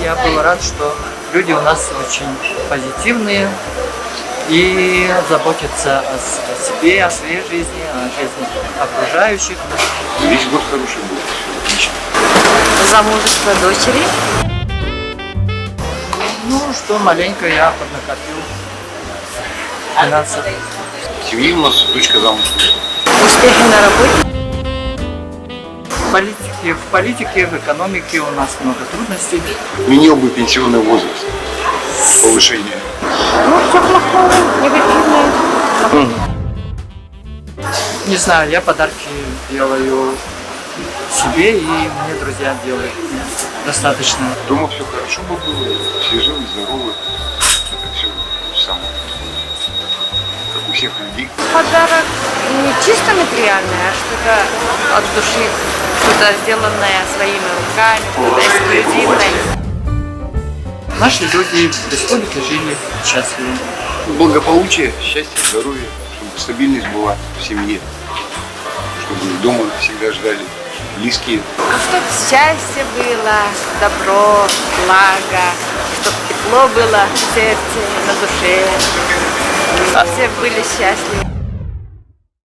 я был рад, что люди у нас очень позитивные и заботятся о себе, о своей жизни, о жизни окружающих. Весь год хороший был, отлично. Замужество дочери. Ну, что маленько я поднакопил финансов. В семье у нас дочка замуж. Успехи на работе. В политике, в экономике у нас много трудностей. Отменил бы пенсионный возраст. Повышение. Ну, все плохого, негативное. Не знаю, я подарки делаю себе, и мне друзья делают. Достаточно. Дома все хорошо бы было, все живы, здоровы. Это все самое. Как у всех людей. Подарок не чисто материальное, а что-то от души, что-то сделанное своими руками, что-то эксклюзивное. Наши люди в республике жили счастливо. Благополучие, счастье, здоровье, чтобы стабильность была в семье. Чтобы дома всегда ждали близкие. Чтобы счастье было, добро, благо, чтобы тепло было в сердце, на душе. Все были счастливы.